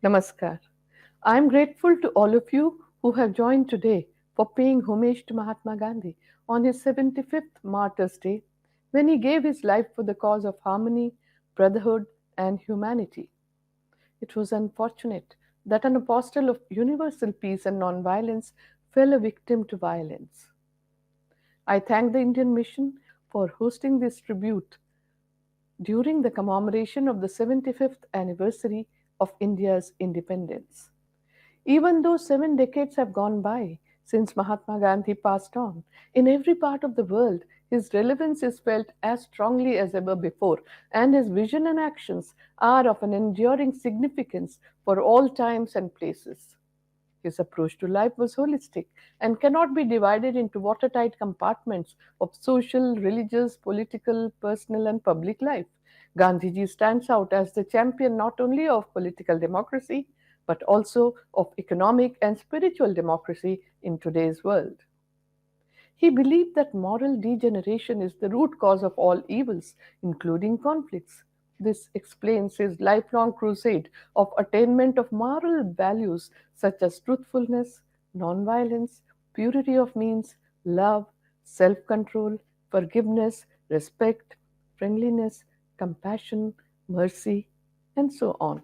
Namaskar. I am grateful to all of you who have joined today for paying homage to Mahatma Gandhi on his 75th Martyrs Day when he gave his life for the cause of harmony, brotherhood, and humanity. It was unfortunate that an apostle of universal peace and nonviolence fell a victim to violence. I thank the Indian Mission for hosting this tribute during the commemoration of the 75th anniversary of India's independence. Even though 7 decades have gone by since Mahatma Gandhi passed on, in every part of the world his relevance is felt as strongly as ever before, and his vision and actions are of an enduring significance for all times and places. His approach to life was holistic and cannot be divided into watertight compartments of social, religious, political, personal, and public life. Gandhiji stands out as the champion not only of political democracy but also of economic and spiritual democracy in today's world. He believed that moral degeneration is the root cause of all evils, including conflicts. This explains his lifelong crusade of attainment of moral values such as truthfulness, nonviolence, purity of means, love, self control, forgiveness, respect, friendliness, compassion, mercy, and so on.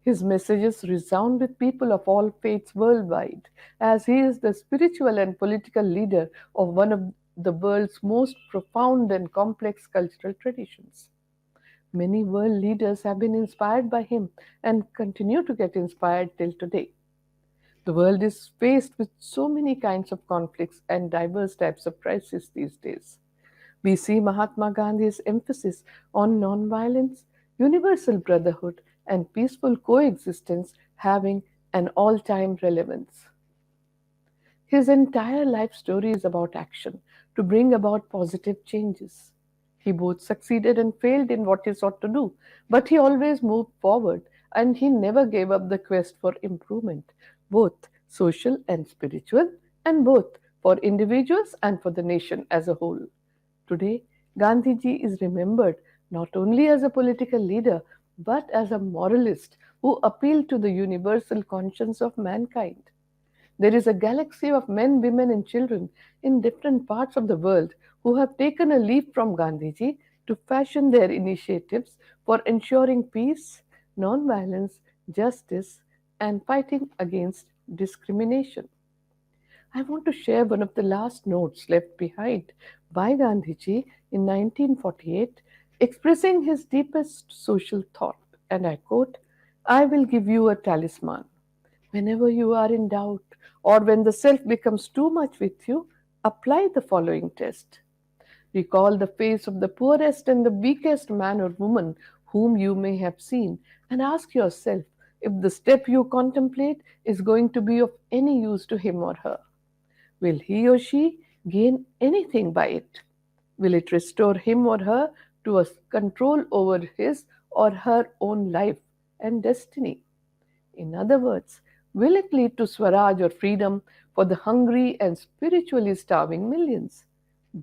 His messages resound with people of all faiths worldwide, as he is the spiritual and political leader of one of the world's most profound and complex cultural traditions. Many world leaders have been inspired by him and continue to get inspired till today. The world is faced with so many kinds of conflicts and diverse types of crises these days. We see Mahatma Gandhi's emphasis on nonviolence, universal brotherhood, and peaceful coexistence having an all time relevance. His entire life story is about action to bring about positive changes. He both succeeded and failed in what he sought to do, but he always moved forward and he never gave up the quest for improvement, both social and spiritual, and both for individuals and for the nation as a whole. Today, Gandhiji is remembered not only as a political leader but as a moralist who appealed to the universal conscience of mankind. There is a galaxy of men, women, and children in different parts of the world who have taken a leaf from Gandhiji to fashion their initiatives for ensuring peace, non-violence, justice, and fighting against discrimination. I want to share one of the last notes left behind by Gandhiji in 1948, expressing his deepest social thought. And I quote, I will give you a talisman. Whenever you are in doubt or when the self becomes too much with you, apply the following test. Recall the face of the poorest and the weakest man or woman whom you may have seen and ask yourself if the step you contemplate is going to be of any use to him or her. Will he or she gain anything by it? Will it restore him or her to a control over his or her own life and destiny? In other words, will it lead to Swaraj or freedom for the hungry and spiritually starving millions?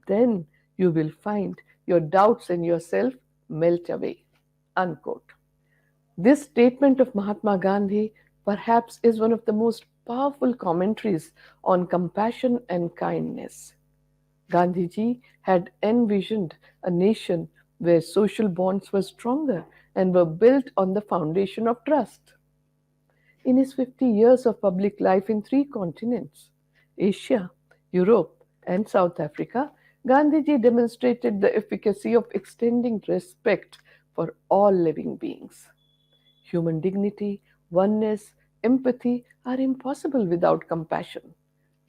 Then you will find your doubts in yourself melt away. Unquote. This statement of Mahatma Gandhi perhaps is one of the most powerful commentaries on compassion and kindness. Gandhiji had envisioned a nation where social bonds were stronger and were built on the foundation of trust. In his 50 years of public life in three continents, Asia, Europe, and South Africa, Gandhiji demonstrated the efficacy of extending respect for all living beings. Human dignity, oneness, empathy are impossible without compassion.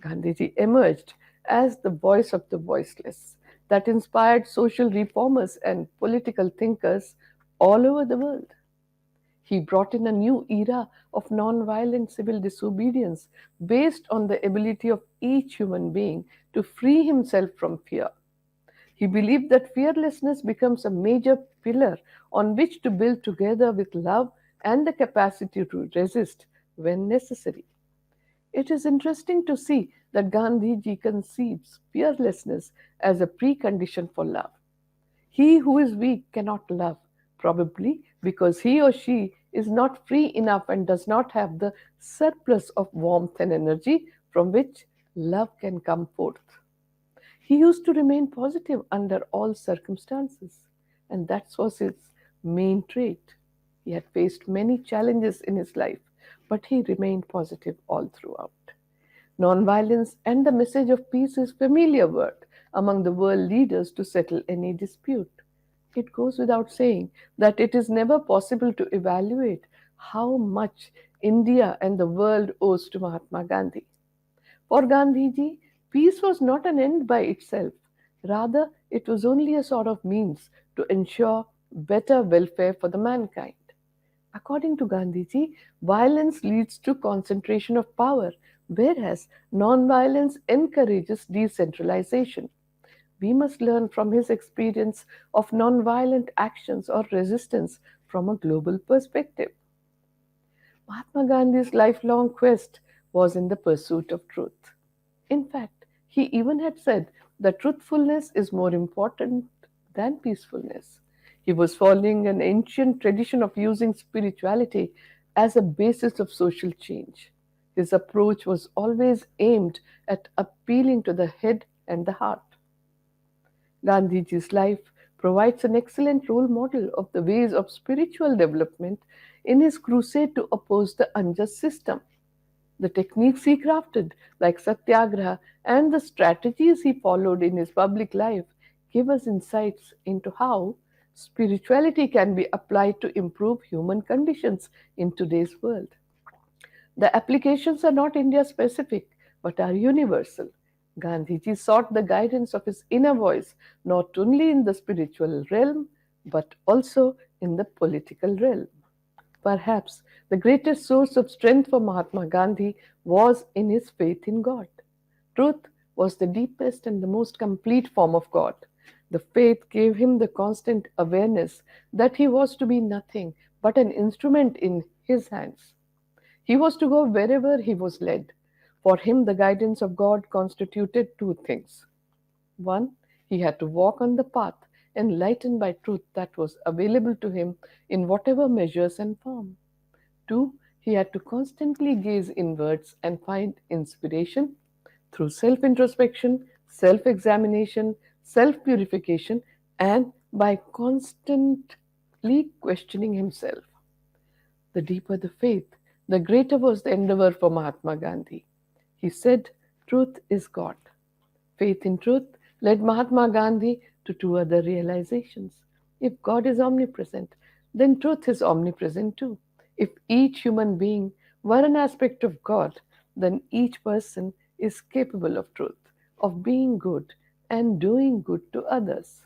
Gandhiji emerged as the voice of the voiceless that inspired social reformers and political thinkers all over the world. He brought in a new era of non-violent civil disobedience based on the ability of each human being to free himself from fear. He believed that fearlessness becomes a major pillar on which to build together with love and the capacity to resist when necessary. It is interesting to see that Gandhiji conceives fearlessness as a precondition for love. He who is weak cannot love, probably because he or she is not free enough and does not have the surplus of warmth and energy from which love can come forth. He used to remain positive under all circumstances, and that was his main trait. He had faced many challenges in his life, but he remained positive all throughout. Nonviolence and the message of peace is familiar word among the world leaders to settle any dispute. It goes without saying that it is never possible to evaluate how much India and the world owes to Mahatma Gandhi. For Gandhiji, peace was not an end by itself. Rather, it was only a sort of means to ensure better welfare for the mankind. According to Gandhiji, violence leads to concentration of power, whereas non-violence encourages decentralization. We must learn from his experience of non-violent actions or resistance from a global perspective. Mahatma Gandhi's lifelong quest was in the pursuit of truth. In fact, he even had said that truthfulness is more important than peacefulness. He was following an ancient tradition of using spirituality as a basis of social change. His approach was always aimed at appealing to the head and the heart. Gandhiji's life provides an excellent role model of the ways of spiritual development in his crusade to oppose the unjust system. The techniques he crafted, like Satyagraha, and the strategies he followed in his public life give us insights into how spirituality can be applied to improve human conditions in today's world. The applications are not India specific but are universal. Gandhiji sought the guidance of his inner voice not only in the spiritual realm but also in the political realm. Perhaps the greatest source of strength for Mahatma Gandhi was in his faith in God. Truth was the deepest and the most complete form of God. The faith gave him the constant awareness that he was to be nothing but an instrument in his hands. He was to go wherever he was led. For him, the guidance of God constituted two things. One, he had to walk on the path enlightened by truth that was available to him in whatever measures and form. Two, he had to constantly gaze inwards and find inspiration through self introspection, self examination, self purification, and by constantly questioning himself. The deeper the faith, the greater was the endeavor for Mahatma Gandhi. He said, "Truth is God." Faith in truth led Mahatma Gandhi to two other realizations. If God is omnipresent, then truth is omnipresent too. If each human being were an aspect of God, then each person is capable of truth, of being good and doing good to others.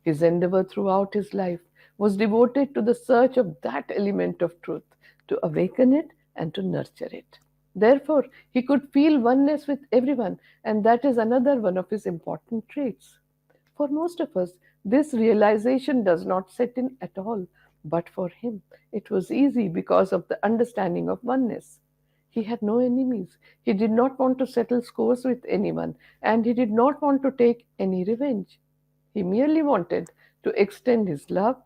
His endeavor throughout his life was devoted to the search of that element of truth, to awaken it and to nurture it. Therefore, he could feel oneness with everyone, and that is another one of his important traits. For most of us, this realization does not set in at all, but for him, it was easy because of the understanding of oneness. He had no enemies. He did not want to settle scores with anyone, and he did not want to take any revenge. He merely wanted to extend his love,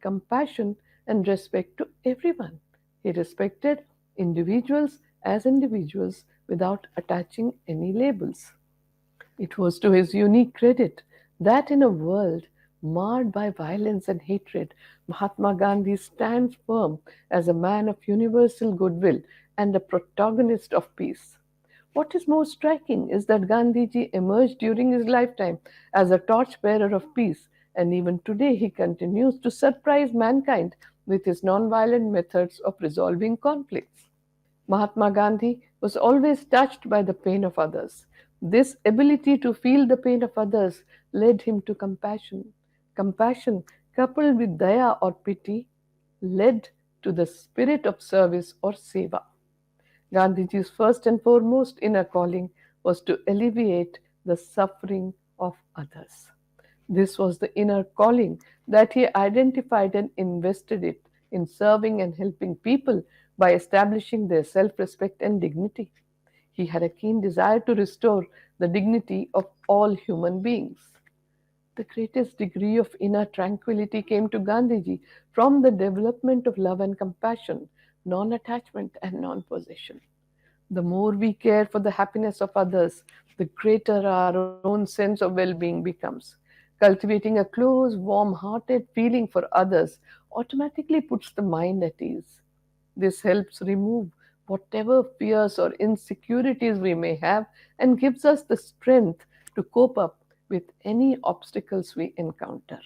compassion, and respect to everyone. He respected individuals as individuals without attaching any labels. It was to his unique credit that in a world marred by violence and hatred, Mahatma Gandhi stands firm as a man of universal goodwill and a protagonist of peace. What is most striking is that Gandhiji emerged during his lifetime as a torchbearer of peace, and even today he continues to surprise mankind with his nonviolent methods of resolving conflicts. Mahatma Gandhi was always touched by the pain of others. This ability to feel the pain of others led him to compassion. Compassion, coupled with daya or pity, led to the spirit of service or seva. Gandhiji's first and foremost inner calling was to alleviate the suffering of others. This was the inner calling that he identified and invested it in serving and helping people by establishing their self respect and dignity. He had a keen desire to restore the dignity of all human beings. The greatest degree of inner tranquility came to Gandhiji from the development of love and compassion, non attachment, and non possession. The more we care for the happiness of others, the greater our own sense of well being becomes. Cultivating a close, warm hearted feeling for others automatically puts the mind at ease. This helps remove whatever fears or insecurities we may have and gives us the strength to cope up with any obstacles we encounter.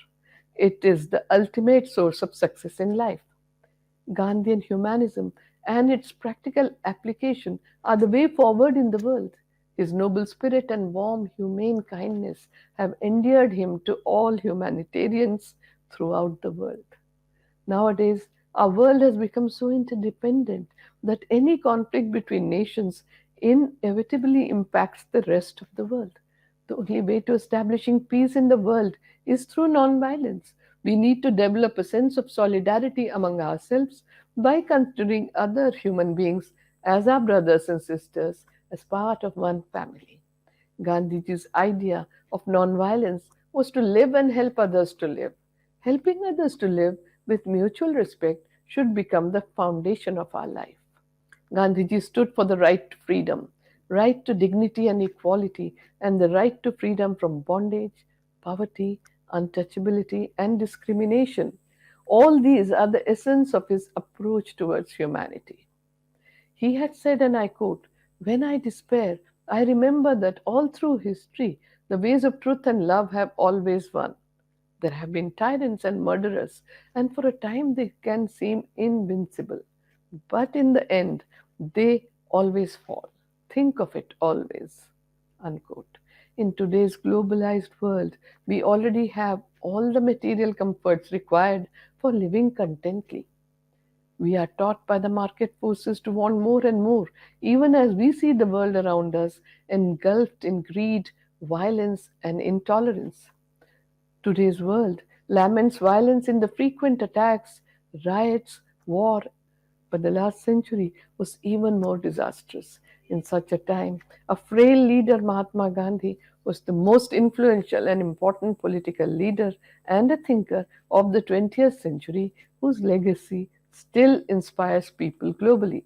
It is the ultimate source of success in life. Gandhian humanism and its practical application are the way forward in the world. His noble spirit and warm, humane kindness have endeared him to all humanitarians throughout the world. Nowadays, our world has become so interdependent that any conflict between nations inevitably impacts the rest of the world. The only way to establishing peace in the world is through nonviolence. We need to develop a sense of solidarity among ourselves by considering other human beings as our brothers and sisters, as part of one family. Gandhiji's idea of nonviolence was to live and help others to live. Helping others to live with mutual respect should become the foundation of our life. Gandhiji stood for the right to freedom, right to dignity and equality, and the right to freedom from bondage, poverty, untouchability, and discrimination. All these are the essence of his approach towards humanity. He had said, and I quote, "When I despair, I remember that all through history, the ways of truth and love have always won. There have been tyrants and murderers, and for a time they can seem invincible. But in the end, they always fall. Think of it always." Unquote. In today's globalized world, we already have all the material comforts required for living contently. We are taught by the market forces to want more and more, even as we see the world around us engulfed in greed, violence, and intolerance. Today's world laments violence in the frequent attacks, riots, war, but the last century was even more disastrous. In such a time, a frail leader, Mahatma Gandhi, was the most influential and important political leader and a thinker of the 20th century whose legacy still inspires people globally.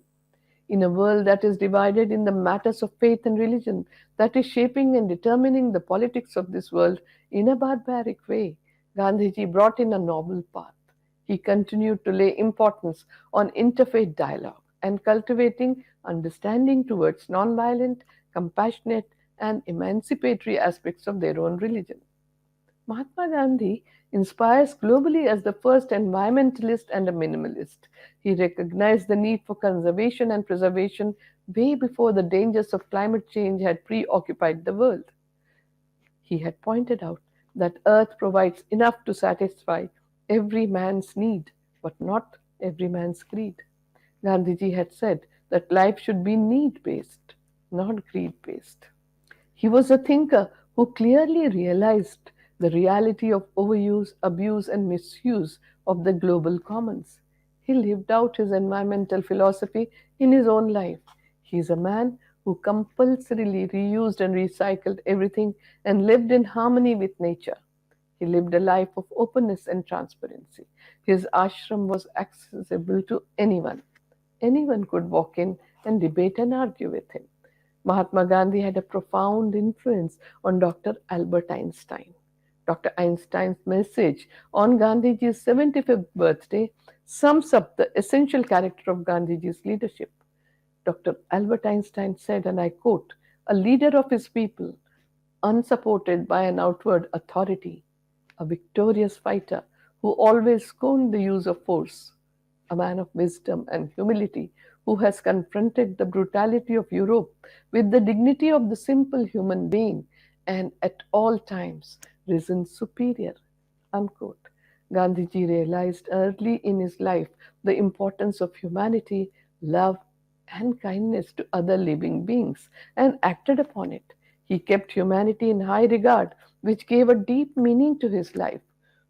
In a world that is divided in the matters of faith and religion, that is shaping and determining the politics of this world in a barbaric way, Gandhiji brought in a noble path. He continued to lay importance on interfaith dialogue and cultivating understanding towards nonviolent, compassionate, and emancipatory aspects of their own religion. Mahatma Gandhi inspires globally as the first environmentalist and a minimalist. He recognized the need for conservation and preservation way before the dangers of climate change had preoccupied the world. He had pointed out that Earth provides enough to satisfy every man's need, but not every man's greed. Gandhiji had said that life should be need based, not greed based. He was a thinker who clearly realized the reality of overuse, abuse, and misuse of the global commons. He lived out his environmental philosophy in his own life. He is a man who compulsorily reused and recycled everything and lived in harmony with nature. He lived a life of openness and transparency. His ashram was accessible to anyone. Anyone could walk in and debate and argue with him. Mahatma Gandhi had a profound influence on Dr. Albert Einstein. Dr. Einstein's message on Gandhiji's 75th birthday sums up the essential character of Gandhiji's leadership. Dr. Albert Einstein said, and I quote, "A leader of his people, unsupported by an outward authority, a victorious fighter who always scorned the use of force, a man of wisdom and humility who has confronted the brutality of Europe with the dignity of the simple human being and at all times risen superior." Unquote. Gandhiji realized early in his life the importance of humanity, love, and kindness to other living beings and acted upon it. He kept humanity in high regard, which gave a deep meaning to his life.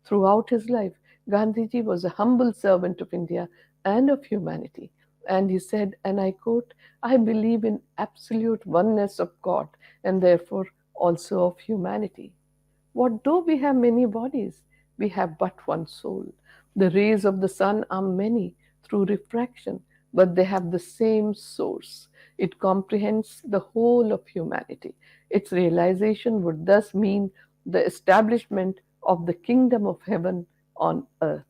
Throughout his life, Gandhiji was a humble servant of India and of humanity. And he said, and I quote, "I believe in absolute oneness of God and therefore also of humanity." What though we have many bodies, we have but one soul. The rays of the sun are many through refraction, but they have the same source. It comprehends the whole of humanity. Its realization would thus mean the establishment of the kingdom of heaven on earth.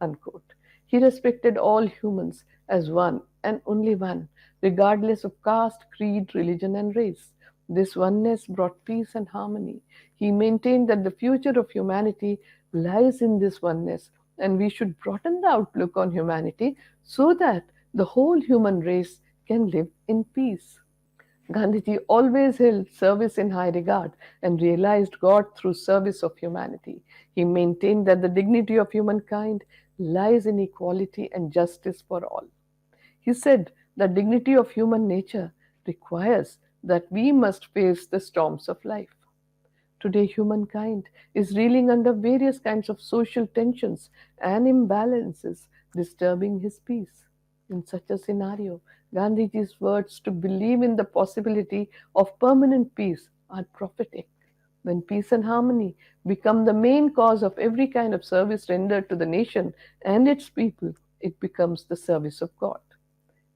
Unquote. He respected all humans as one and only one, regardless of caste, creed, religion, and race. This oneness brought peace and harmony. He maintained that the future of humanity lies in this oneness, and we should broaden the outlook on humanity so that the whole human race can live in peace. Gandhiji always held service in high regard and realized God through service of humanity. He maintained that the dignity of humankind lies in equality and justice for all. He said that dignity of human nature requires that we must face the storms of life. Today, humankind is reeling under various kinds of social tensions and imbalances, disturbing his peace. In such a scenario, Gandhiji's words to believe in the possibility of permanent peace are prophetic. When peace and harmony become the main cause of every kind of service rendered to the nation and its people, it becomes the service of God.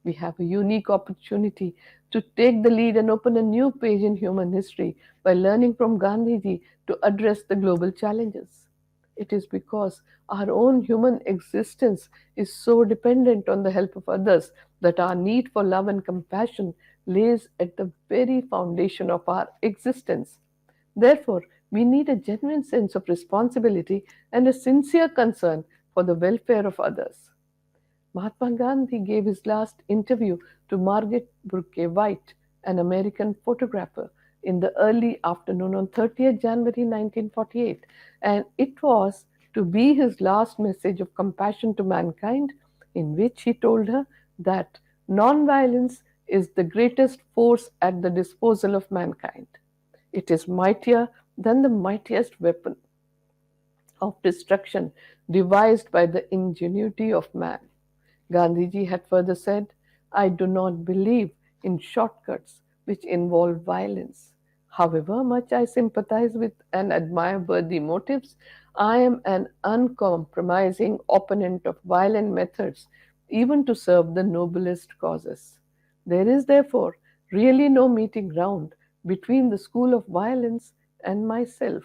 We have a unique opportunity to take the lead and open a new page in human history by learning from Gandhiji to address the global challenges. It is because our own human existence is so dependent on the help of others that our need for love and compassion lays at the very foundation of our existence. Therefore, we need a genuine sense of responsibility and a sincere concern for the welfare of others. Mahatma Gandhi gave his last interview to Margaret Burke White, an American photographer, in the early afternoon on 30th January 1948, and it was to be his last message of compassion to mankind, in which he told her that nonviolence is the greatest force at the disposal of mankind. It is mightier than the mightiest weapon of destruction devised by the ingenuity of man. Gandhiji had further said, I do not believe in shortcuts which involve violence. However much I sympathize with and admire worthy motives, I am an uncompromising opponent of violent methods, even to serve the noblest causes. There is therefore really no meeting ground between the school of violence and myself.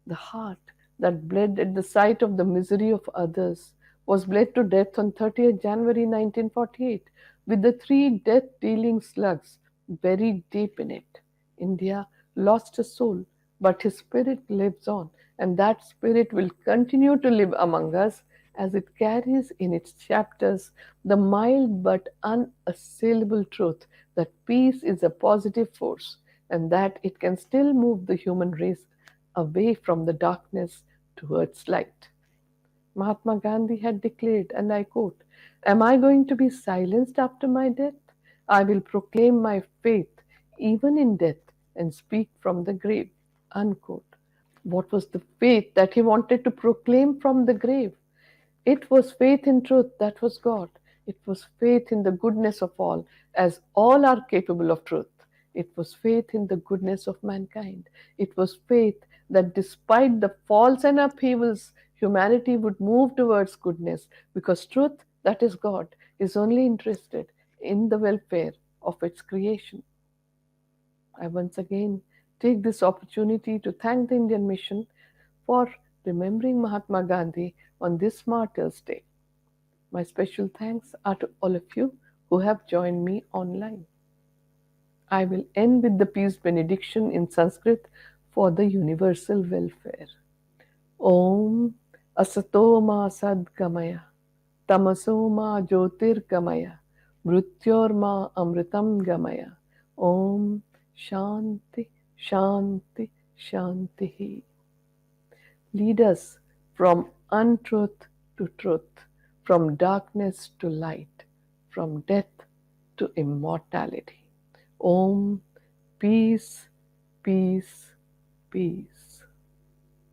The heart that bled at the sight of the misery of others was bled to death on 30th January 1948 with the three death dealing slugs buried deep in it. India lost a soul, but his spirit lives on, and that spirit will continue to live among us as it carries in its chapters the mild but unassailable truth that peace is a positive force and that it can still move the human race away from the darkness towards light. Mahatma Gandhi had declared, and I quote, Am I going to be silenced after my death? I will proclaim my faith even in death and speak from the grave. Unquote. What was the faith that he wanted to proclaim from the grave? It was faith in truth, that was God. It was faith in the goodness of all, as all are capable of truth. It was faith in the goodness of mankind. It was faith that despite the faults and upheavals, humanity would move towards goodness because truth, that is God, is only interested in the welfare of its creation. I once again take this opportunity to thank the Indian Mission for remembering Mahatma Gandhi on this Martyrs' Day. My special thanks are to all of you who have joined me online. I will end with the peace benediction in Sanskrit for the universal welfare. Om Asato Ma Sadgamaya Tamaso Ma Jyotirgamaya Mrityor Ma Amritam Gamaya Om Shanti Shanti Shanti. Lead us from untruth to truth, from darkness to light, from death to immortality. Om, peace, peace, peace.